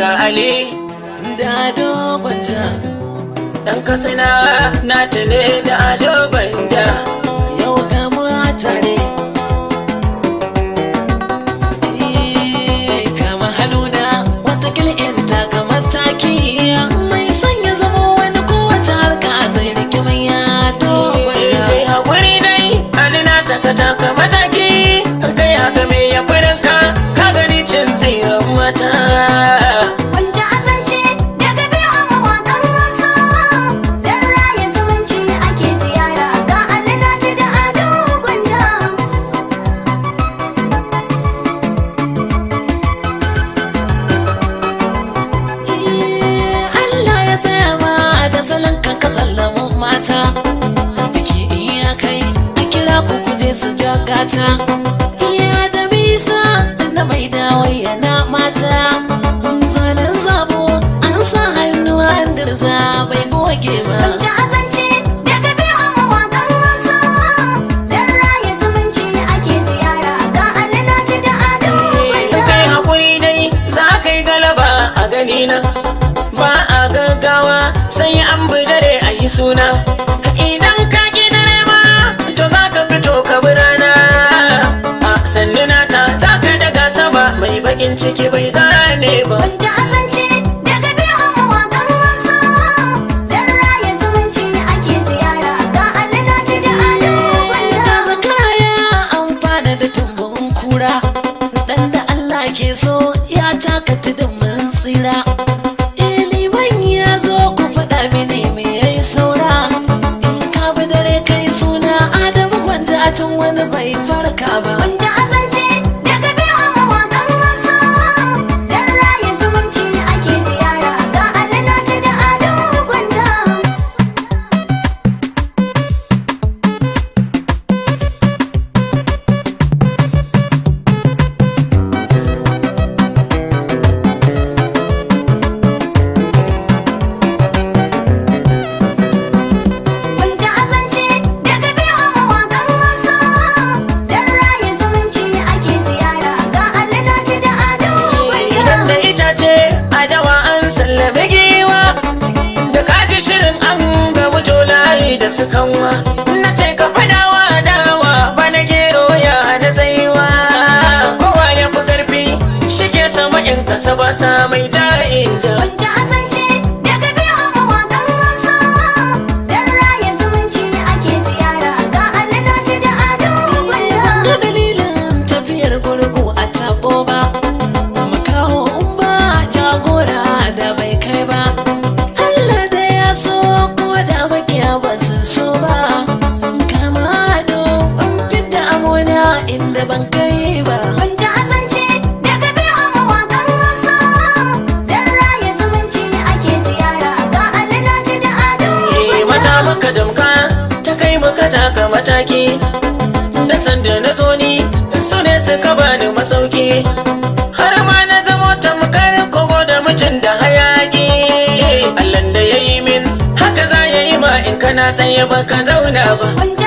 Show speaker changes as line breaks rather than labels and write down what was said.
ga Ali
da dogonta
dan Katsina na tune da Ado Gwanja.
yau ga mata ne kama haluna watakil inta kamar taki mai sanya zama wani kowace harka zai rike mai Ado Gwanja.
Kai haƙuri dai Ali na taka mataki kai haka me ya furinka ka gani cin tsiran mata.
Gwanja azance daga biyu a mawaƙan Hausa, don raya zumunci ake ziyara ga Alinatu da Ado Gwanja.
Allah ya tsaya ma da salon ka sallamu mata biki iya kai a kira ku kuje su biya gata iya da bisa na mai dawaya na mata zanen zabo an sa hannu an dirza bai goge ba.
Gwanja azance daga biyu a mawaƙan Hausa, don raya zumunci ake ziyara ga Alinatu da Ado Gwanja.
Kai haƙuri dai za ka yi galaba a ganina, ba a gaggawa sai an bi dare a yi suna. Idan ka ki dare ma to za ka fito ka bi rana. A sanduna ta za ka daga sama mai bakin ciki bai gane ba.
Gwanja azance daga biyu a mawaƙan Hausa, don raya zumunci ake ziyara ga Alinatu da Ado Gwanja.
Da zakaya amfana da tumbin kura dan da Allah ke so ya taka tudun mun tsira. Liman ya zo ku faɗa mini me yayi saura in ka bi dare kai suna Adamu Gwanja tun wani bai farka ba.
Gwanja azance daga biyu a mawaƙan Hausa, don raya zumunci ake ziyara ga Alinatu da Ado Gwanja. Gwanja azance daga biyu a mawaƙan Hausa, don raya zumunci ake ziyara ga Alinatu da Ado Gwanja.
Idan da itace a dawa an sallame giwa, da kaji shirin an ga wuto layi da su kanwa. Na ce ka fadawa dawa bana gero ya hana zaiwa. Kowa ya fi karfi shi ke sama in kasa ba sa mai ja'in ja.
Gwanja azance daga biyu a mawaƙan Hausa, don raya zumunci ake ziyara ga Alinatu da Ado Gwanja.
Ga dalilin tafiyar gurgu a tabo ba makaho ba jagora da bai kai ba. Allah da ya so ko da makiya ba su so ba kama Ado an fidda amona inda ban kai ba.
Gwanja azance daga biyu a mawaƙan Hausa, don raya zumunci ake ziyara ga Alinatu da Ado
Mata
Gwanja.
muka damka ta kai muka taka mataki, da sanda na zo ni su ne suka bani masauki, har ma na zamo tamkar kogo da mutum da hayaki. Allahn da ya yi min haka za ya yi ma in kana tsaye baka zauna ba.
Gwanja